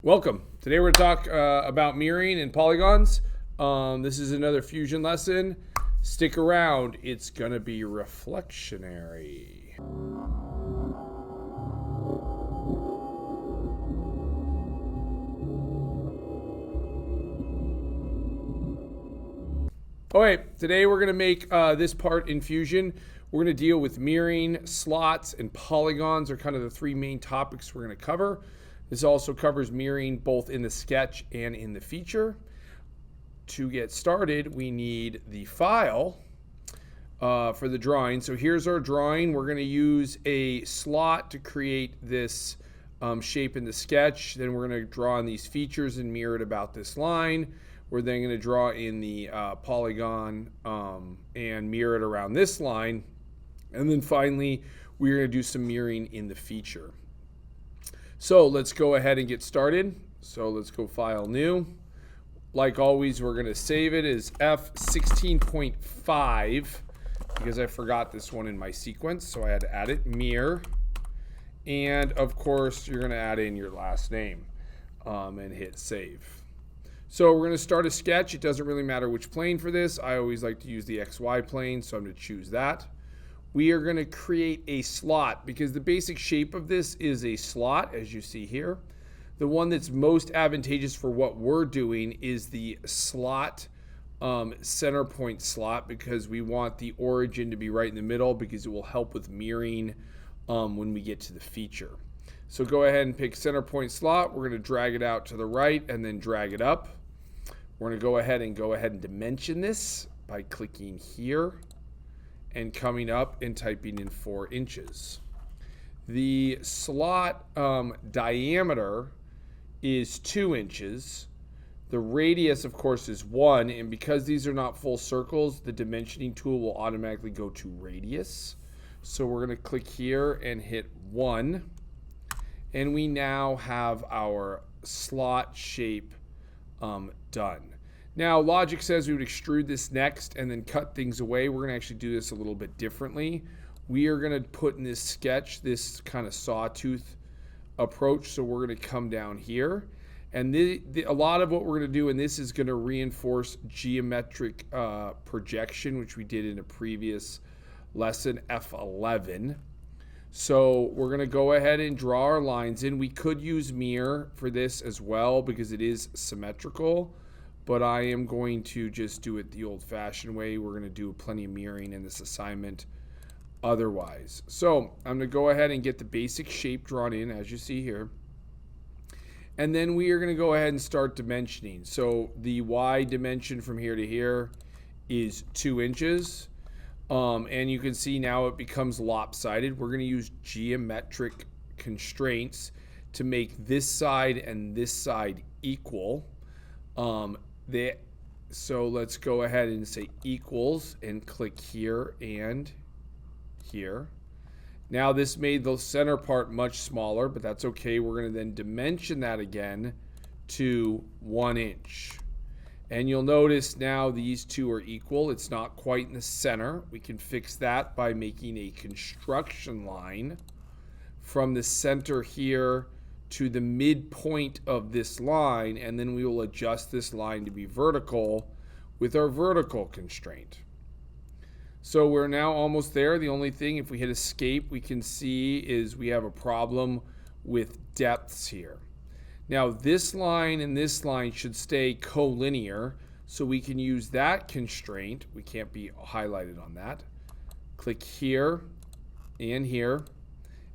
Welcome. Today we're going to talk about mirroring and polygons. This is another Fusion lesson. Stick around. It's going to be reflectionary. Okay, today we're going to make this part in Fusion. We're going to deal with mirroring, slots, and polygons are kind of the three main topics we're going to cover. This also covers mirroring both in the sketch and in the feature. To get started, we need the file for the drawing. So here's our drawing. We're going to use a slot to create this shape in the sketch. Then we're going to draw in these features and mirror it about this line. We're then going to draw in the polygon and mirror it around this line. And then finally, we're going to do some mirroring in the feature. So let's go ahead and get started. So let's go File, New. Like always, we're going to save it as F17.5 because I forgot this one in my sequence, so I had to add it, mirror. And of course, you're going to add in your last name and hit save. So we're going to start a sketch. It doesn't really matter which plane for this. I always like to use the XY plane, so I'm going to choose that. We are going to create a slot because the basic shape of this is a slot, as you see here. The one that's most advantageous for what we're doing is the slot center point slot because we want the origin to be right in the middle because it will help with mirroring when we get to the feature. So go ahead and pick center point slot. We're going to drag it out to the right and then drag it up. We're going to go ahead and dimension this by clicking here and coming up and typing in 4 inches. The slot diameter is 2 inches. The radius, of course, is 1, and because these are not full circles, the dimensioning tool will automatically go to radius. So we're going to click here and hit 1, and we now have our slot shape done. Now, logic says we would extrude this next and then cut things away. We're going to actually do this a little bit differently. We are going to put in this sketch this kind of sawtooth approach. So we're going to come down here. And a lot of what we're going to do in this is going to reinforce geometric projection, which we did in a previous lesson, F11. So we're going to go ahead and draw our lines in. We could use mirror for this as well because it is symmetrical. But I am going to just do it the old-fashioned way. We're going to do plenty of mirroring in this assignment otherwise. So I'm going to go ahead and get the basic shape drawn in, as you see here. And then we are going to go ahead and start dimensioning. So the Y dimension from here to here is 2 inches. And you can see now it becomes lopsided. We're going to use geometric constraints to make this side and this side equal. So let's go ahead and say equals and click here and here. Now this made the center part much smaller, but that's okay. We're going to then dimension that again to 1 inch. And you'll notice now these two are equal. It's not quite in the center. We can fix that by making a construction line from the center here to the midpoint of this line, and then we will adjust this line to be vertical with our vertical constraint. So we're now almost there. The only thing, if we hit escape, we can see is we have a problem with depths here. Now this line and this line should stay collinear, so we can use that constraint. We can't be highlighted on that. Click here and here.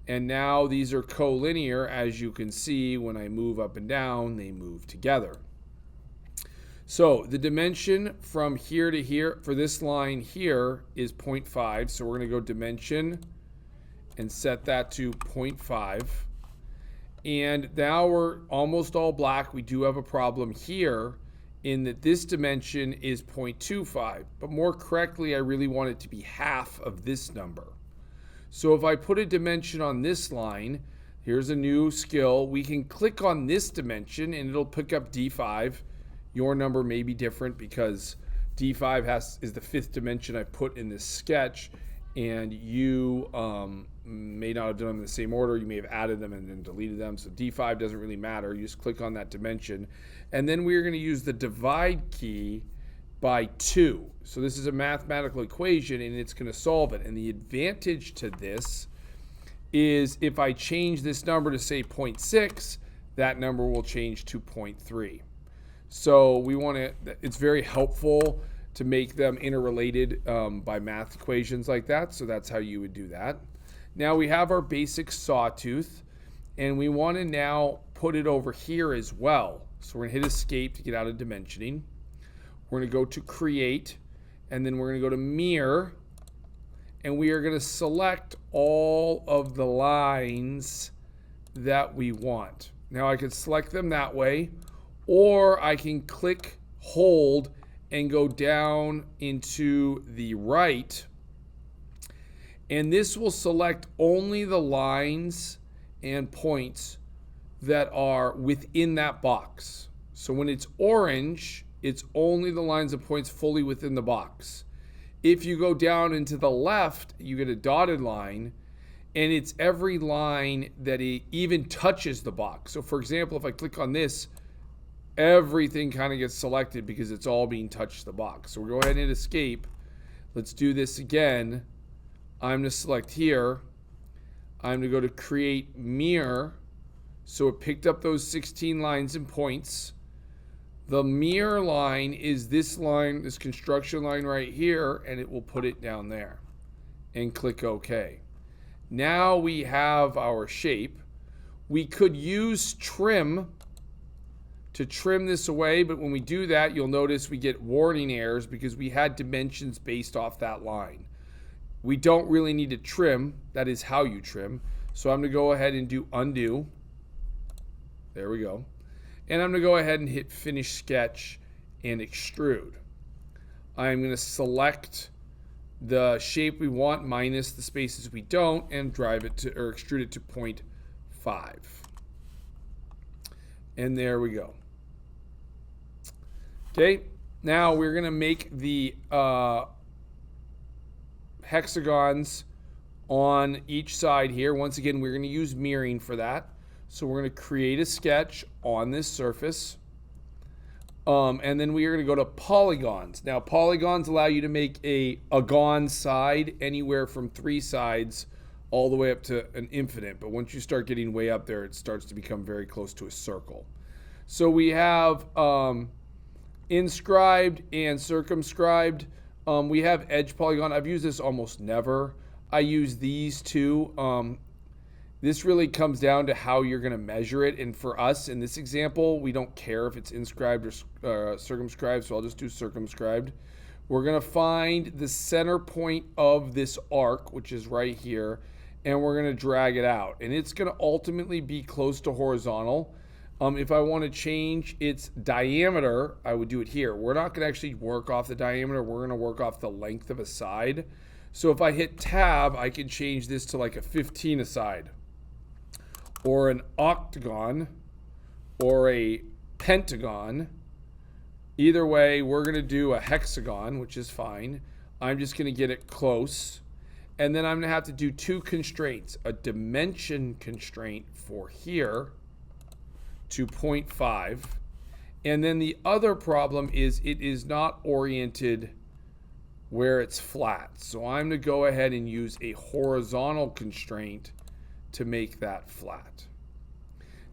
And now these are collinear. As you can see, when I move up and down, they move together. So the dimension from here to here for this line here is 0.5. So we're going to go dimension and set that to 0.5. And now we're almost all black. We do have a problem here in that this dimension is 0.25. But more correctly, I really want it to be half of this number. So if I put a dimension on this line, here's a new skill. We can click on this dimension and it'll pick up D5. Your number may be different because D5 is the 5th dimension I put in this sketch, and you may not have done them in the same order. You may have added them and then deleted them. So D5 doesn't really matter. You just click on that dimension. And then we're going to use the divide key by 2. So this is a mathematical equation, and it's going to solve it. And the advantage to this is if I change this number to, say, 0.6, that number will change to 0.3. So we want to, it's very helpful to make them interrelated by math equations like that. So that's how you would do that. Now we have our basic sawtooth, and we want to now put it over here as well. So we're going to hit escape to get out of dimensioning. We're going to go to create, and then we're going to go to mirror, and we are going to select all of the lines that we want. Now I can select them that way, or I can click, hold, and go down into the right. And this will select only the lines and points that are within that box. So when it's orange, it's only the lines and points fully within the box. If you go down into the left, you get a dotted line, and it's every line that even touches the box. So for example, if I click on this, everything kind of gets selected because it's all being touched the box. So we'll go ahead and hit escape. Let's do this again. I'm going to select here. I'm going to go to create mirror. So it picked up those 16 lines and points. The mirror line is this line, this construction line right here, and it will put it down there. And click OK. Now we have our shape. We could use trim to trim this away, but when we do that, you'll notice we get warning errors because we had dimensions based off that line. We don't really need to trim. That is how you trim. So I'm going to go ahead and do undo. There we go. And I'm going to go ahead and hit finish sketch and extrude. I'm going to select the shape we want minus the spaces we don't and drive it to, or extrude it to 0.5. And there we go. Okay, now we're going to make the hexagons on each side here. Once again, we're going to use mirroring for that. So we're going to create a sketch on this surface. And then we are going to go to polygons. Now, polygons allow you to make a gon side anywhere from 3 sides all the way up to an infinite. But once you start getting way up there, it starts to become very close to a circle. So we have inscribed and circumscribed. We have edge polygon. I've used this almost never. I use these two. This really comes down to how you're going to measure it. And for us, in this example, we don't care if it's inscribed or circumscribed, so I'll just do circumscribed. We're going to find the center point of this arc, which is right here, and we're going to drag it out. And it's going to ultimately be close to horizontal. If I want to change its diameter, I would do it here. We're not going to actually work off the diameter. We're going to work off the length of a side. So if I hit tab, I can change this to like a 15 a side, or an octagon, or a pentagon. Either way, we're going to do a hexagon, which is fine. I'm just going to get it close. And then I'm going to have to do 2 constraints. A dimension constraint for here to 0.5. And then the other problem is it is not oriented where it's flat. So I'm going to go ahead and use a horizontal constraint to make that flat.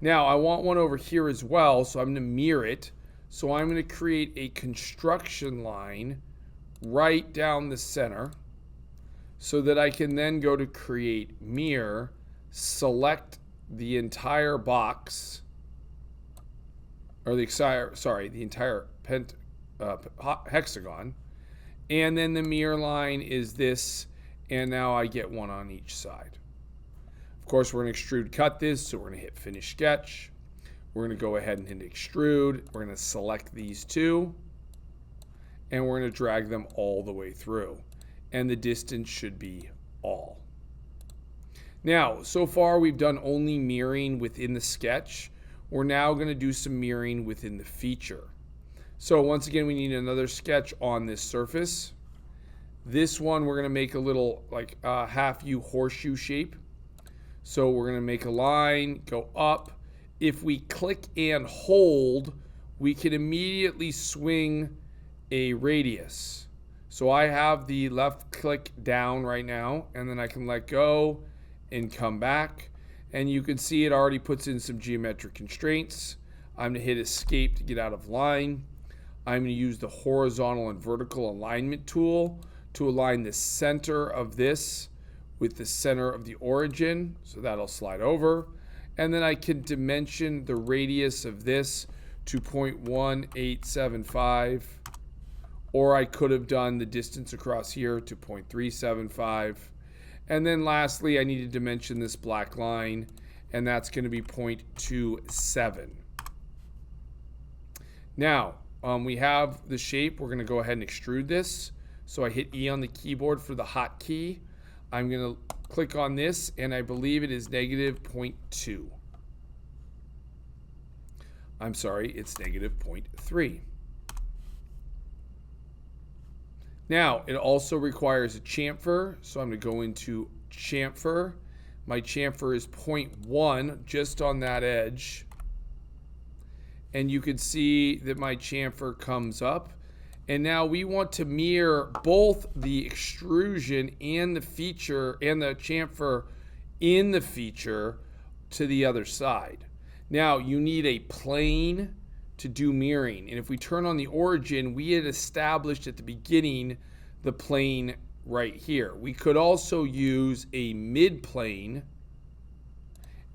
Now I want one over here as well, so I'm going to mirror it. So I'm going to create a construction line right down the center so that I can then go to create mirror, select the entire box, or the entire hexagon, and then the mirror line is this, and now I get one on each side. Of course, we're going to extrude cut this, so we're going to hit finish sketch. We're going to go ahead and hit extrude. We're going to select these 2, and we're going to drag them all the way through. And the distance should be all. Now, so far we've done only mirroring within the sketch. We're now going to do some mirroring within the feature. So once again, we need another sketch on this surface. This one, we're going to make a little like half U horseshoe shape. So we're going to make a line, go up. If we click and hold, we can immediately swing a radius. So I have the left click down right now, and then I can let go and come back. And you can see it already puts in some geometric constraints. I'm going to hit escape to get out of line. I'm going to use the horizontal and vertical alignment tool to align the center of this with the center of the origin. So that'll slide over. And then I can dimension the radius of this to 0.1875. Or I could have done the distance across here to 0.375. And then lastly, I need to dimension this black line, and that's going to be 0.27. Now, we have the shape. We're going to go ahead and extrude this. So I hit E on the keyboard for the hotkey. I'm going to click on this, and I believe it is negative 0.2. I'm sorry, it's negative 0.3. Now, it also requires a chamfer, so I'm going to go into chamfer. My chamfer is 0.1, just on that edge. And you can see that my chamfer comes up. And now we want to mirror both the extrusion and the feature and the chamfer in the feature to the other side. Now, you need a plane to do mirroring. And if we turn on the origin, we had established at the beginning the plane right here. We could also use a mid plane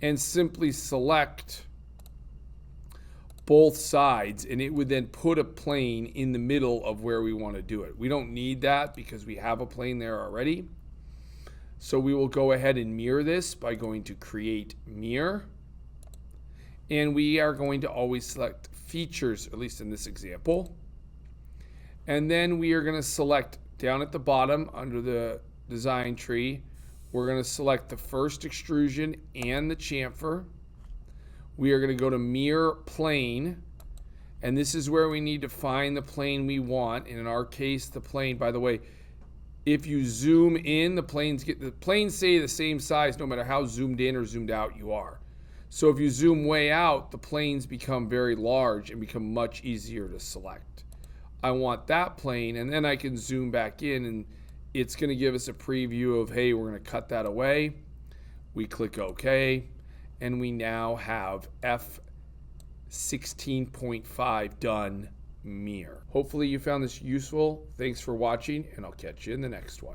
and simply select both sides, and it would then put a plane in the middle of where we want to do it. We don't need that because we have a plane there already. So we will go ahead and mirror this by going to create mirror. And we are going to always select features, at least in this example. And then we are going to select down at the bottom under the design tree, we're going to select the first extrusion and the chamfer. We are going to go to mirror plane. And this is where we need to find the plane we want. And in our case, the plane, by the way, if you zoom in, the planes stay the same size no matter how zoomed in or zoomed out you are. So if you zoom way out, the planes become very large and become much easier to select. I want that plane, and then I can zoom back in, and it's going to give us a preview of, hey, we're going to cut that away. We click OK, and we now have F16.5 done mirror. Hopefully you found this useful. Thanks for watching, and I'll catch you in the next one.